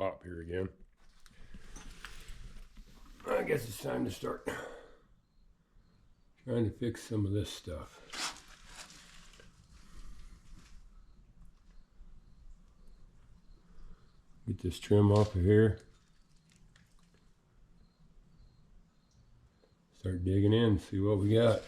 top here again. I guess it's time to start trying to fix some of this stuff. Get this trim off of here. Start digging in, see what we got.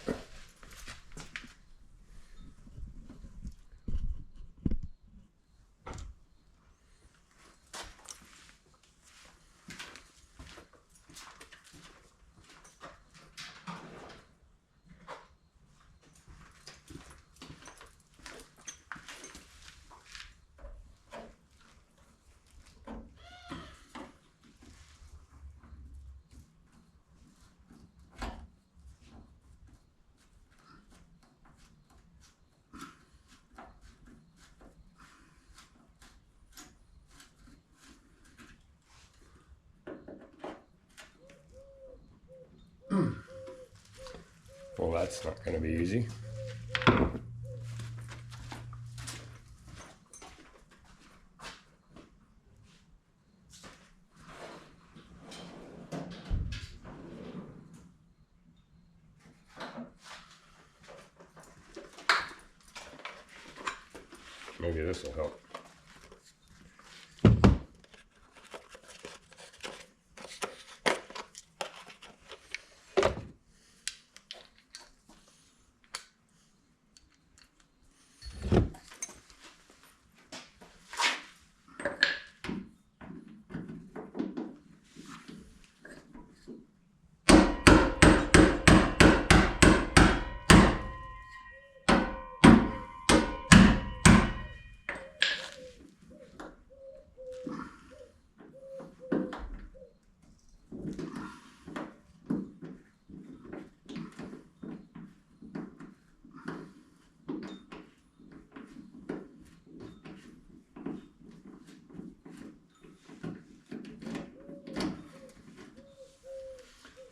Well, that's not going to be easy. Maybe this will help.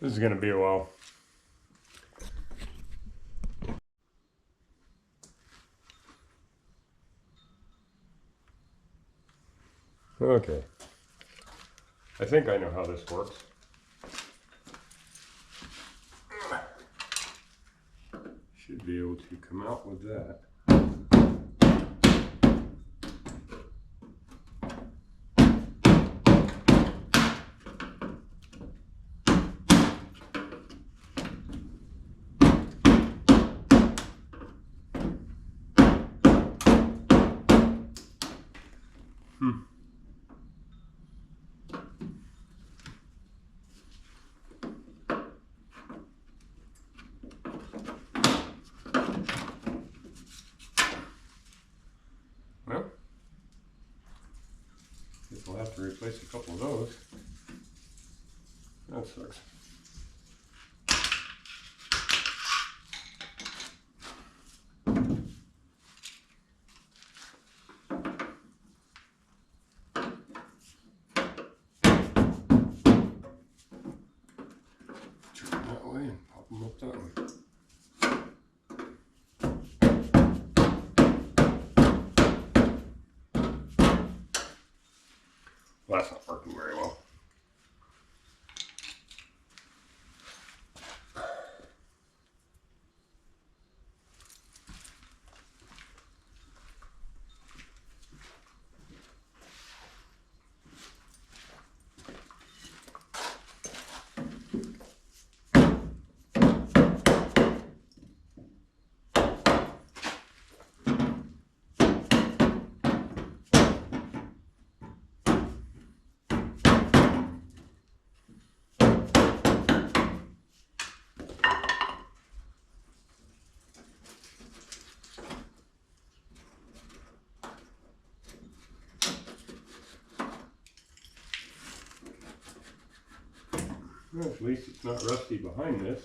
This is going to be a while. Okay. I think I know how this works. Should be able to come out with that. Well, guess we'll have to replace a couple of those. That sucks. Turn that way and pop them up that way. Well, that's not working very well. Well, at least it's not rusty behind this.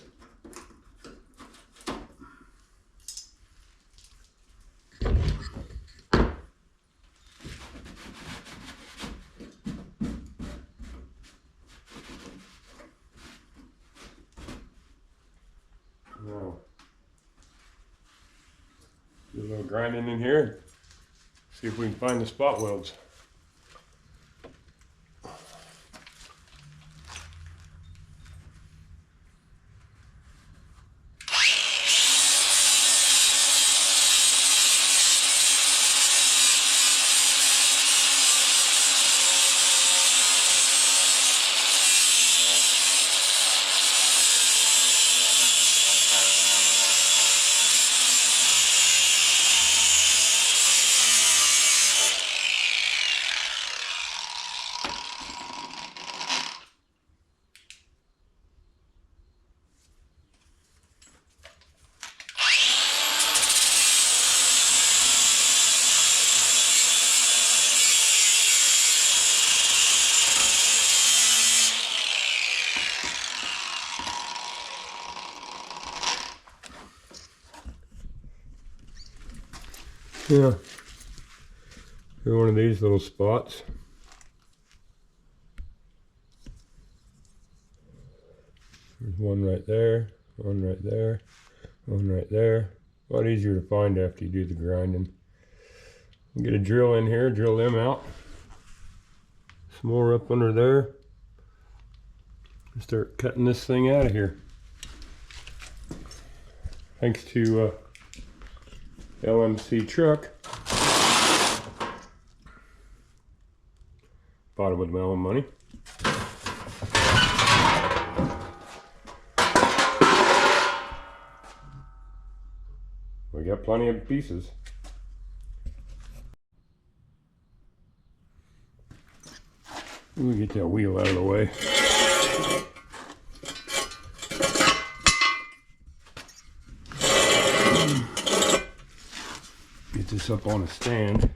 Now, do a little grinding in here. See if we can find the spot welds. Yeah. Here's one of these little spots. There's one right there, one right there, one right there. A lot easier to find after you do the grinding. Get a drill in here, drill them out. Some more up under there. Start cutting this thing out of here. Thanks to LMC truck. Bought it with my own money. We got plenty of pieces. Let me get that wheel out of the way. Get this up on a stand.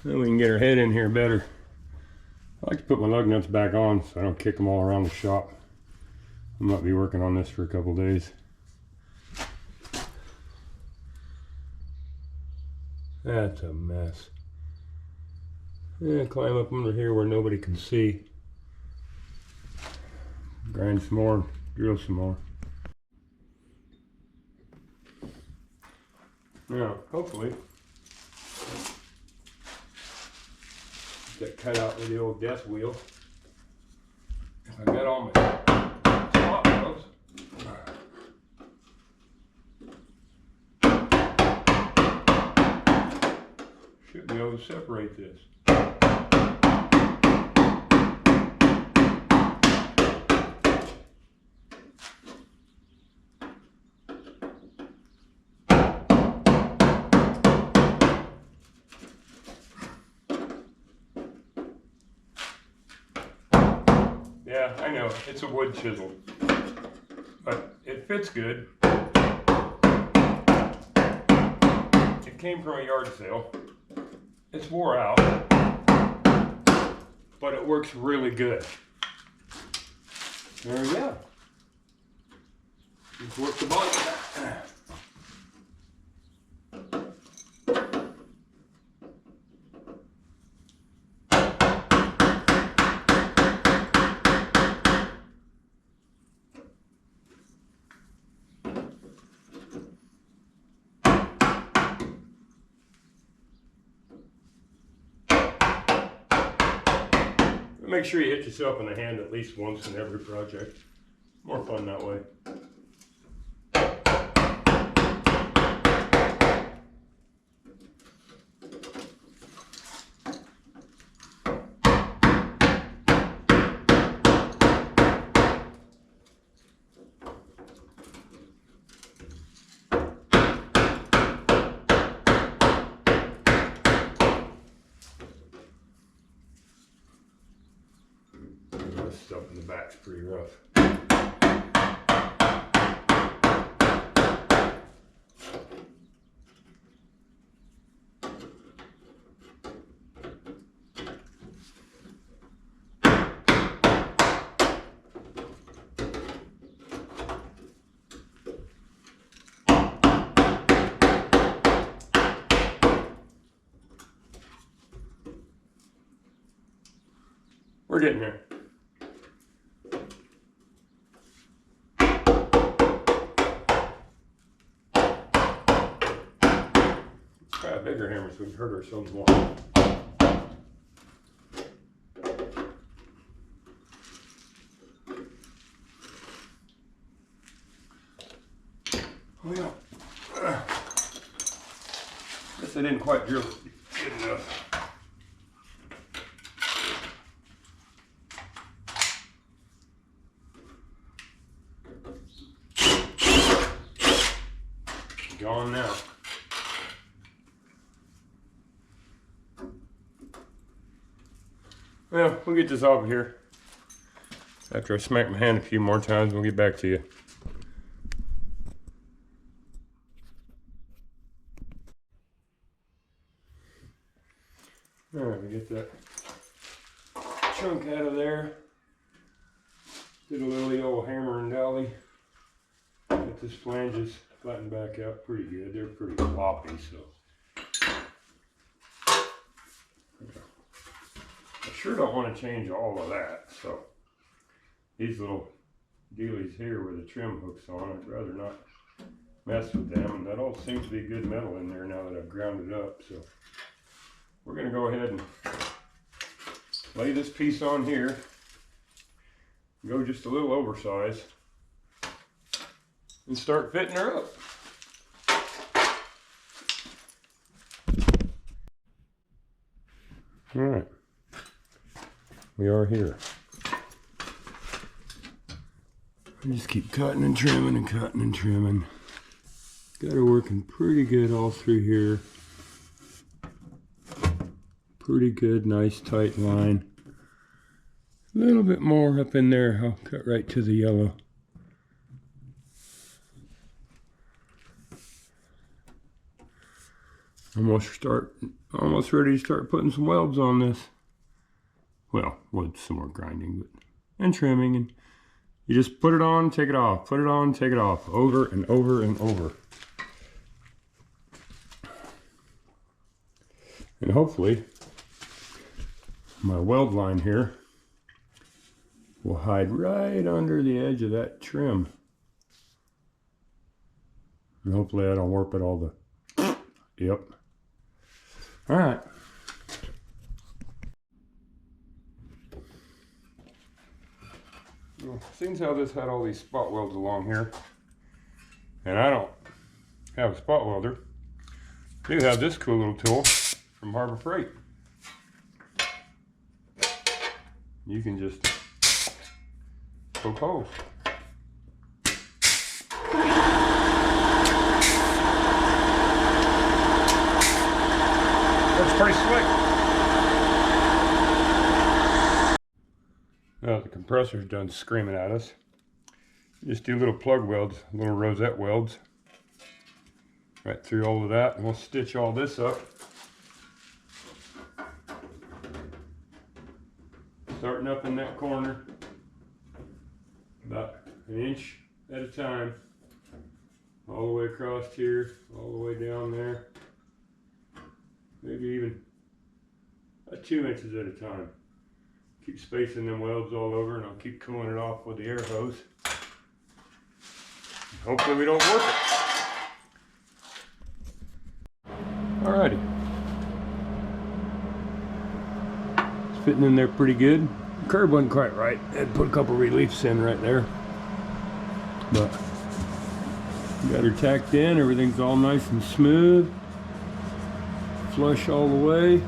Then we can get our head in here better. I like to put my lug nuts back on so I don't kick them all around the shop. I might be working on this for a couple days. That's a mess. Yeah, climb up under here where nobody can see. Grind some more, drill some more. Now, hopefully, get cut out with the old death wheel. If I got all my spot welds, should be able to separate this. Yeah, I know, it's a wood chisel, but it fits good. It came from a yard sale. It's wore out, but it works really good. There we go. Just work the body. Make sure you hit yourself in the hand at least once in every project. More fun that way. This stuff in the back's pretty rough. We're getting there. Try a bigger hammer so we can hurt ourselves more. Well, guess I didn't quite drill it good enough. Gone now. Well, we'll get this off of here. After I smack my hand a few more times, we'll get back to you. Alright, we get that chunk out of there. Did a little old hammer and dolly. Got this flanges flattened back out pretty good. They're pretty floppy, so. I sure don't want to change all of that, so. These little dealies here with the trim hooks on, I'd rather not mess with them. And that all seems to be good metal in there now that I've ground it up, so. We're going to go ahead and lay this piece on here. Go just a little oversized and start fitting her up. All right, we are here. I just keep cutting and trimming and cutting and trimming. Got her working pretty good all through here. Pretty good, nice tight line. A little bit more up in there. I'll cut right to the yellow. Almost ready to start putting some welds on this. Well, with some more grinding and trimming, and you just put it on, take it off, put it on, take it off, over and over and over. And hopefully my weld line here will hide right under the edge of that trim. And hopefully I don't warp it all the... Yep. All right. Well, seeing how this had all these spot welds along here, and I don't have a spot welder, I do have this cool little tool from Harbor Freight. You can just poke holes. That's pretty slick. Now the compressor's done screaming at us. Just do little plug welds, little rosette welds, right through all of that, and we'll stitch all this up. Starting up in that corner, about an inch at a time, all the way across here, all the way down there, maybe even 2 inches at a time. Keep spacing them welds all over, and I'll keep cooling it off with the air hose. Hopefully we don't warp it. Alrighty. Fitting in there pretty good. The curve wasn't quite right. I had to put a couple reliefs in right there. But got her tacked in. Everything's all nice and smooth. Flush all the way.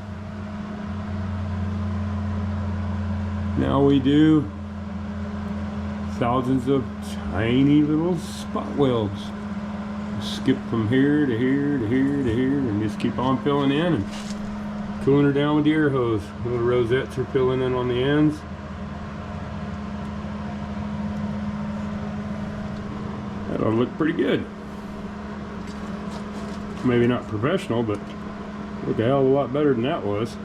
Now we do thousands of tiny little spot welds. Skip from here to here to here to here and just keep on filling in and cooling her down with the air hose. Little rosettes are filling in on the ends. That ought to look pretty good. Maybe not professional, but look a hell of a lot better than that was.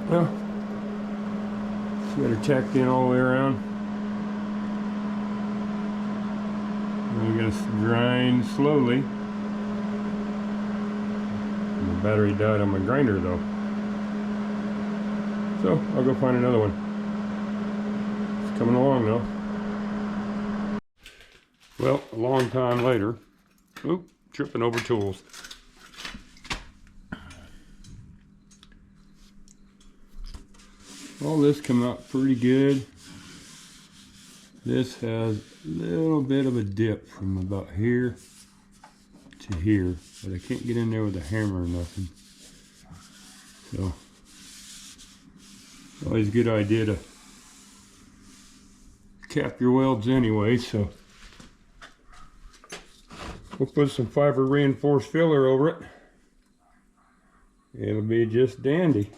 Well, got her tacked in all the way around. I'm going to grind slowly. The battery died on my grinder though. So I'll go find another one. It's coming along though. Well, a long time later. Oop, tripping over tools. All this come out pretty good. This has a little bit of a dip from about here to here, but I can't get in there with a hammer or nothing. So, always a good idea to cap your welds anyway, so We'll put some fiber reinforced filler over it. It'll be just dandy.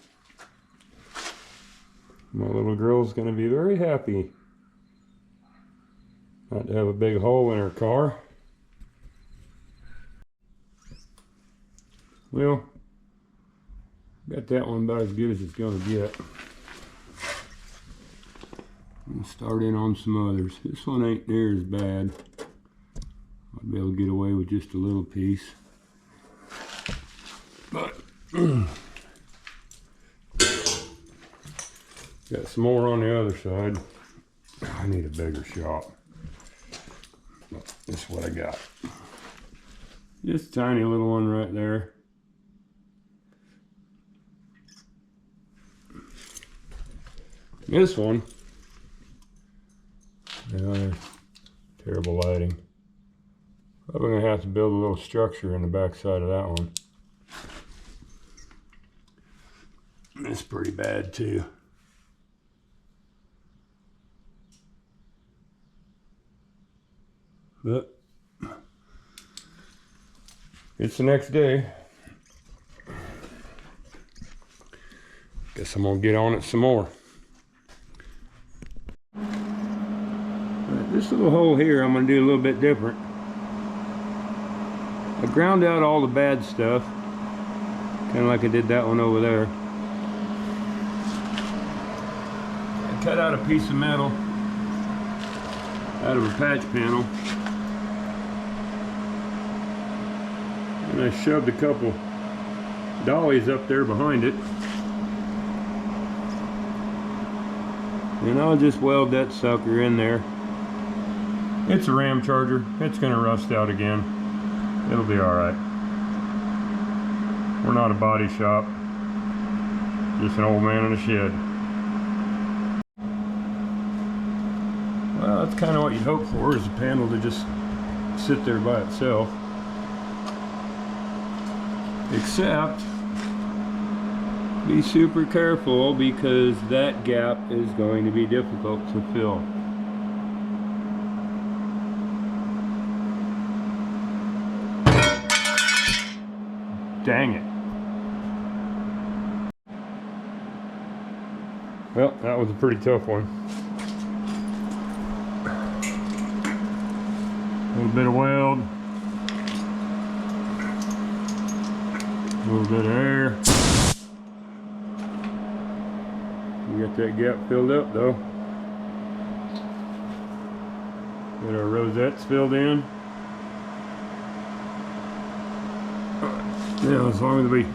My little girl's gonna be very happy not to have a big hole in her car. Well, got that one about as good as it's gonna get. I'm starting on some others. This one ain't near as bad. I'll be able to get away with just a little piece. But got some more on the other side. I need a bigger shop. This is what I got. Just a tiny little one right there. This one, terrible lighting. Probably gonna have to build a little structure in the back side of that one. It's pretty bad too. But it's the next day. Guess I'm gonna get on it some more. This little hole here I'm gonna do a little bit different. I ground out all the bad stuff, kind of like I did that one over there. I cut out a piece of metal out of a patch panel, and I shoved a couple dollies up there behind it, and I'll just weld that sucker in there. It's a Ram charger. It's gonna rust out again. It'll be all right. We're not a body shop, just an old man in a shed. Well, that's kind of what you'd hope for, is a panel to just sit there by itself. Except, be super careful, because that gap is going to be difficult to fill. Dang it. Well, that was a pretty tough one. A little bit of weld. A little bit of air. We got that gap filled up though. Get our rosettes filled in. Yeah, as long as we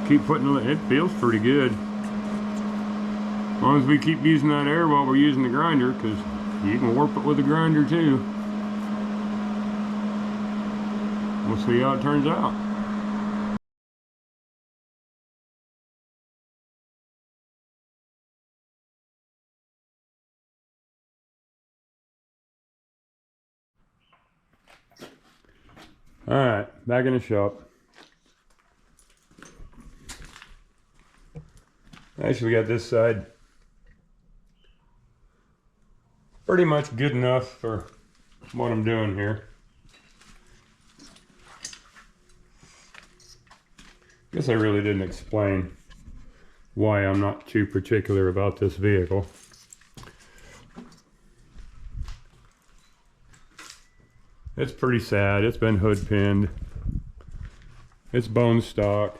keep putting it feels pretty good. As long as we keep using that air while we're using the grinder, because you can warp it with the grinder too. We'll see how it turns out. Alright, back in the shop. Actually, we got this side pretty much good enough for what I'm doing here. Guess I really didn't explain why I'm not too particular about this vehicle. It's pretty sad. It's been hood pinned. It's bone stock.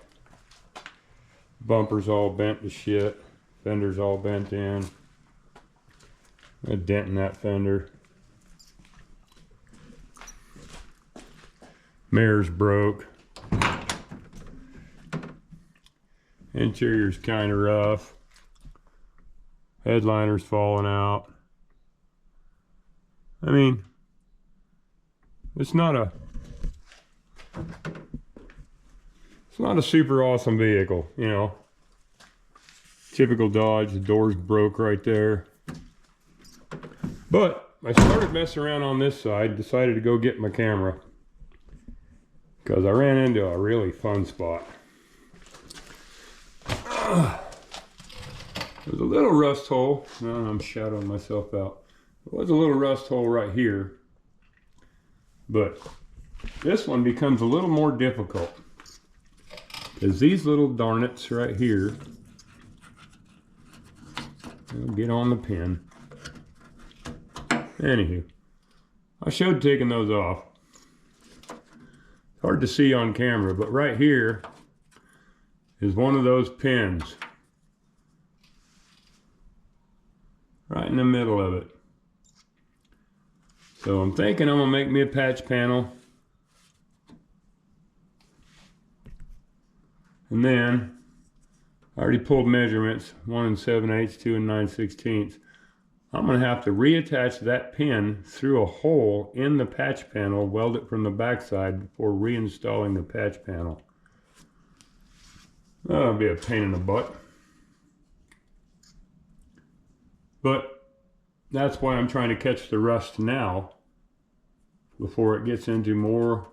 Bumper's all bent to shit. Fender's all bent in. A dent in that fender. Mirror's broke. Interior's kind of rough. Headliner's falling out. I mean, it's not a super awesome vehicle, you know. Typical Dodge, the door's broke right there. But I started messing around on this side, decided to go get my camera, because I ran into a really fun spot. There's a little rust hole. No, I'm shadowing myself out. There was a little rust hole right here, but This one becomes a little more difficult because these little darnets right here will get on the pin. Anywho, I showed taking those off. It's hard to see on camera, but right here is one of those pins. Right in the middle of it. So I'm thinking I'm gonna make me a patch panel. And then I already pulled measurements, 1 7/8, 2 9/16. I'm gonna have to reattach that pin through a hole in the patch panel, weld it from the backside before reinstalling the patch panel. That'll be a pain in the butt. But that's why I'm trying to catch the rust now before it gets into more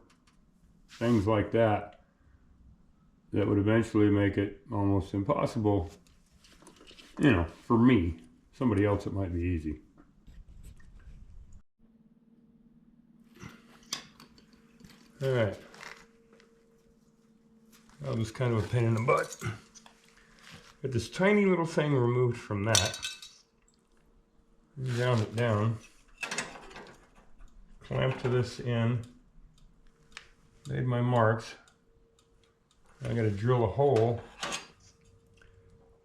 things like that that would eventually make it almost impossible, you know, for me. Somebody else it might be easy. All right. That was kind of a pain in the butt. Got this tiny little thing removed from that. Down it down. Clamp to this in. Made my marks. I got to drill a hole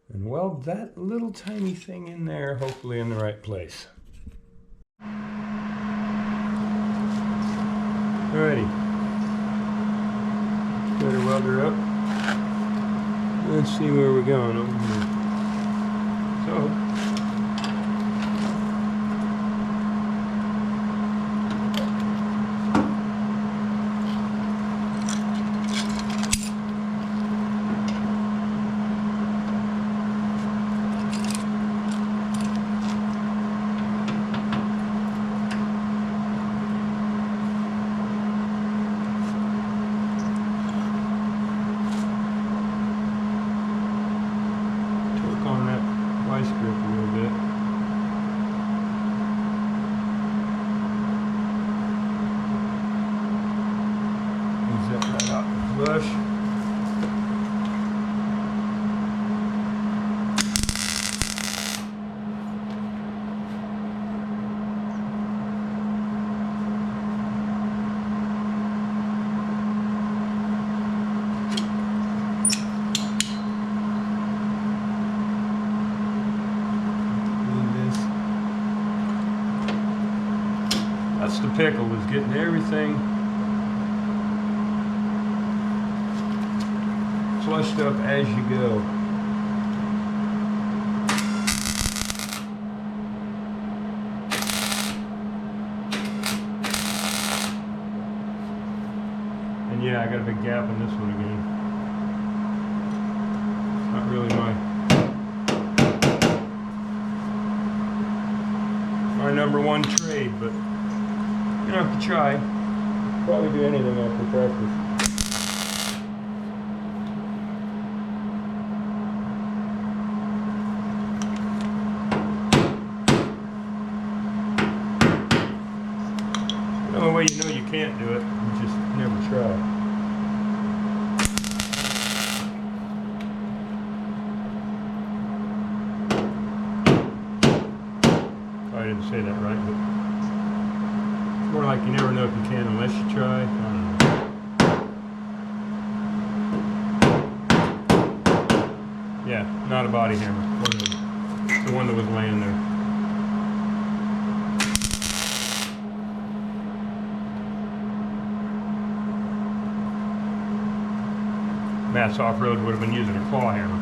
and weld that little tiny thing in there, hopefully in the right place. Alrighty. Got her welder up. Let's see where we're going over here. So, vice grip a little bit. Zip that out flush. That's the pickle, is getting everything flushed up as you go. And yeah, I got a big gap in this one again. It's not really my number one trade, but you don't have to try. Probably do anything after practice. The only way you know you can't do it, you just never try. I didn't say that right, but more like you never know if you can unless you try. I don't know. Yeah, not a body hammer. The one that was laying there. Mass Off-Road would have been using a claw hammer.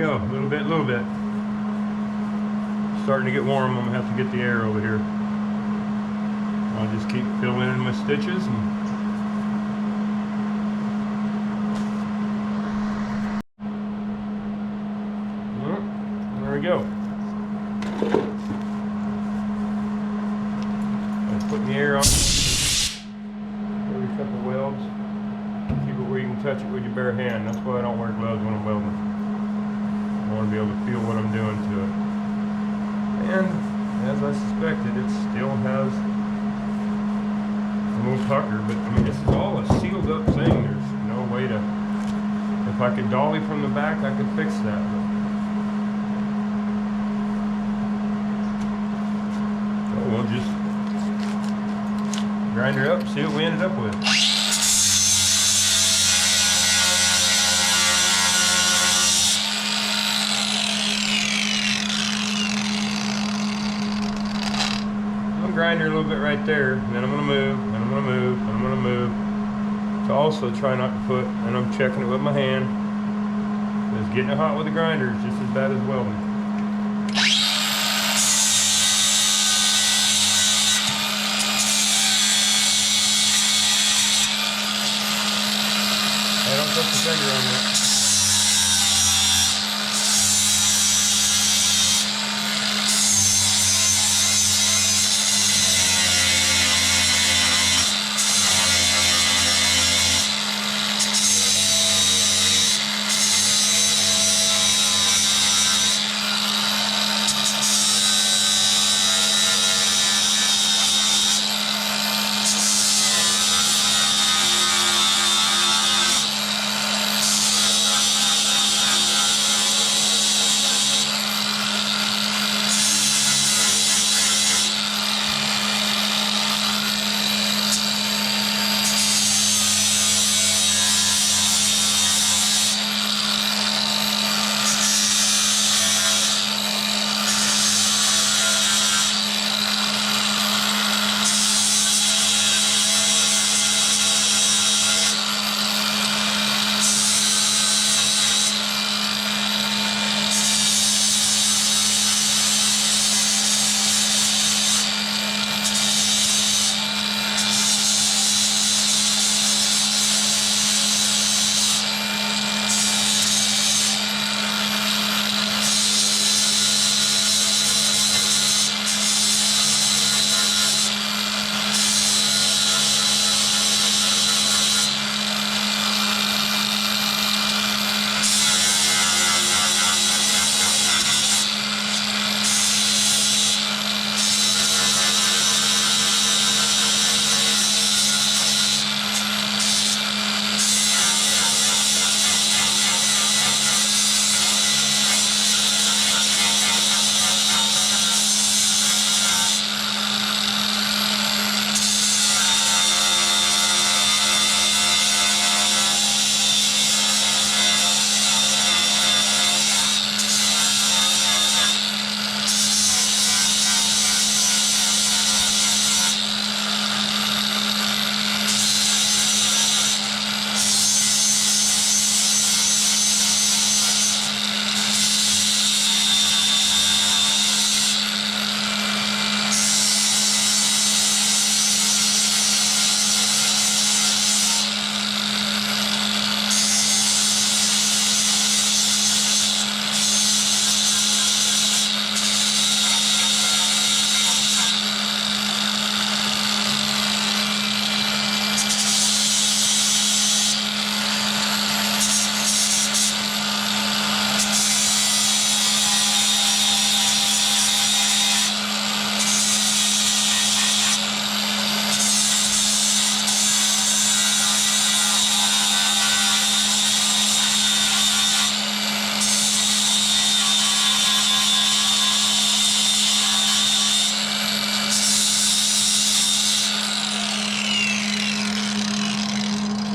go, a little bit, Starting to get warm, I'm gonna have to get the air over here. I'll just keep filling in my stitches and well, there we go. I'm putting the air on. Maybe a couple welds. Keep it where you can touch it with your bare hand. That's why I don't wear gloves when I'm welding. I want to be able to feel what I'm doing to it. And as I suspected, it still has a little pucker, but I mean, this is all a sealed up thing. There's no way to, if I could dolly from the back, I could fix that. So we'll just grind her up, see what we ended up with. Grind her a little bit right there, and then I'm gonna move, and I'm gonna move, and I'm gonna move. To also try not to put, and I'm checking it with my hand. Because getting it hot with the grinder is just as bad as welding. Hey, don't touch the finger on that.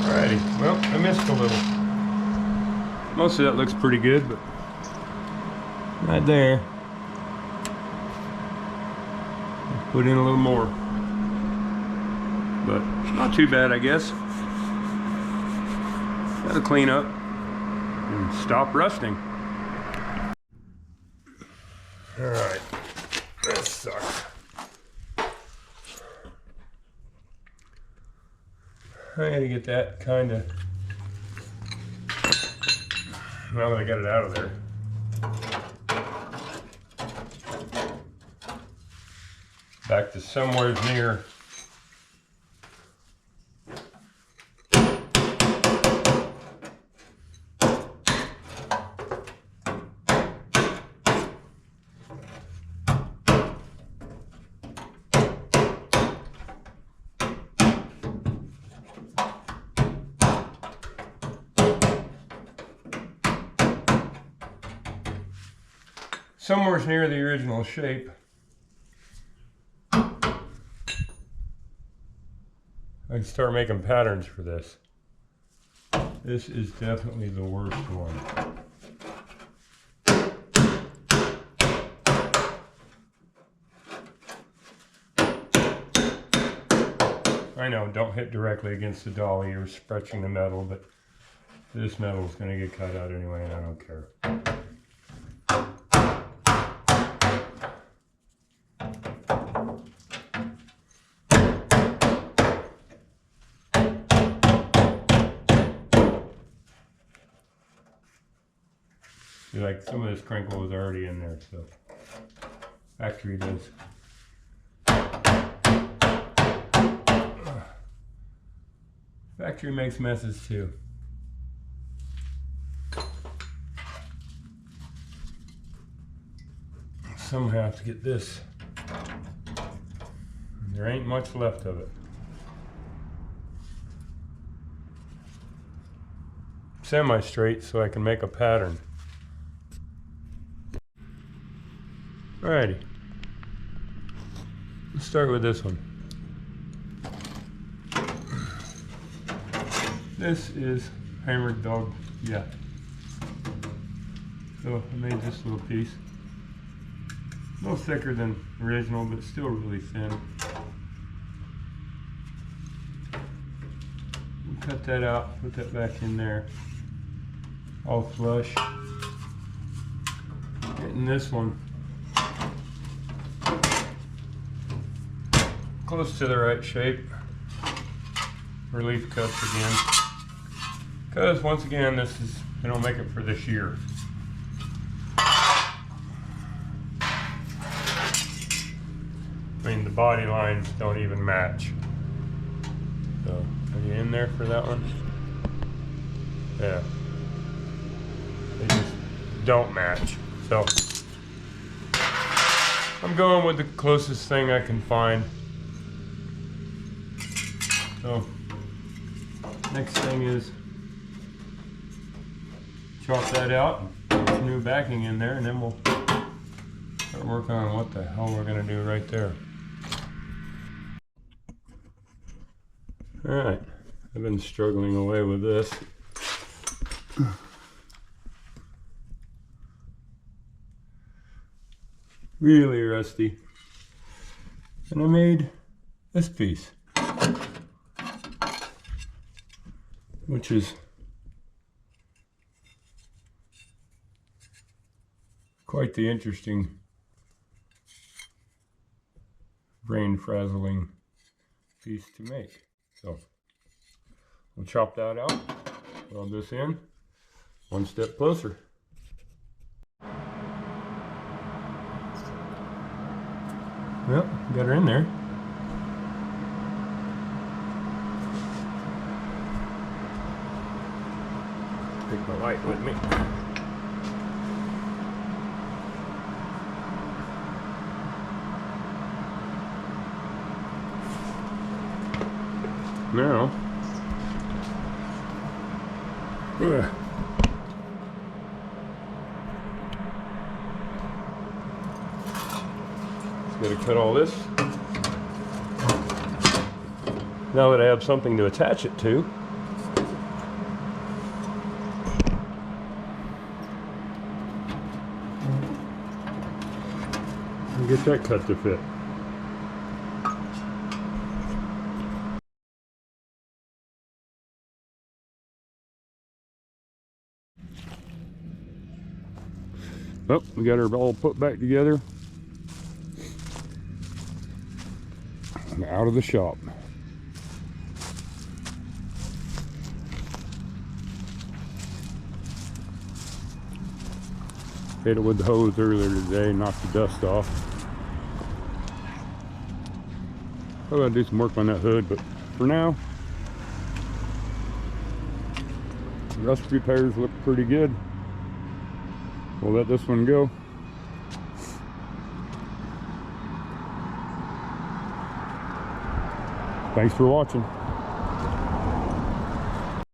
Alrighty, well, I missed a little. Most of that looks pretty good, but right there, put in a little more. But not too bad, I guess. Gotta clean up and stop rusting. Alright, that sucks. I gotta get that kind of, now that I got it out of there. Back to somewhere near near the original shape. I can start making patterns for this. This is definitely the worst one. I know, don't hit directly against the dolly, you're stretching the metal, but this metal is going to get cut out anyway, and I don't care. See, like some of this crinkle is already in there, so factory does. Factory makes messes too. Somehow have to get this. There ain't much left of it. Semi-straight so I can make a pattern. Alrighty. Let's start with this one. This is Hammered Dog, yeah. So I made this little piece. A little thicker than original, but still really thin. We'll cut that out, put that back in there. All flush. Getting this one close to the right shape. Relief cuts again. Because once again, this is, I don't make it for this year. I mean, the body lines don't even match. So, are you in there for that one? Yeah. They just don't match. So, I'm going with the closest thing I can find. So, next thing is chop that out, put some new backing in there, and then we'll start working on what the hell we're going to do right there. Alright, I've been struggling away with this. Really rusty. And I made this piece, which is quite the interesting, brain-frazzling piece to make. So we'll chop that out, weld this in, one step closer. Well, got her in there. Take my light with me. Now, just gotta cut all this. Now that I have something to attach it to, and get that cut to fit. Oh, we got her all put back together. And out of the shop. Hit it with the hose earlier today, knocked the dust off. I gotta do some work on that hood, but for now, the rust repairs look pretty good. We'll let this one go. Thanks for watching.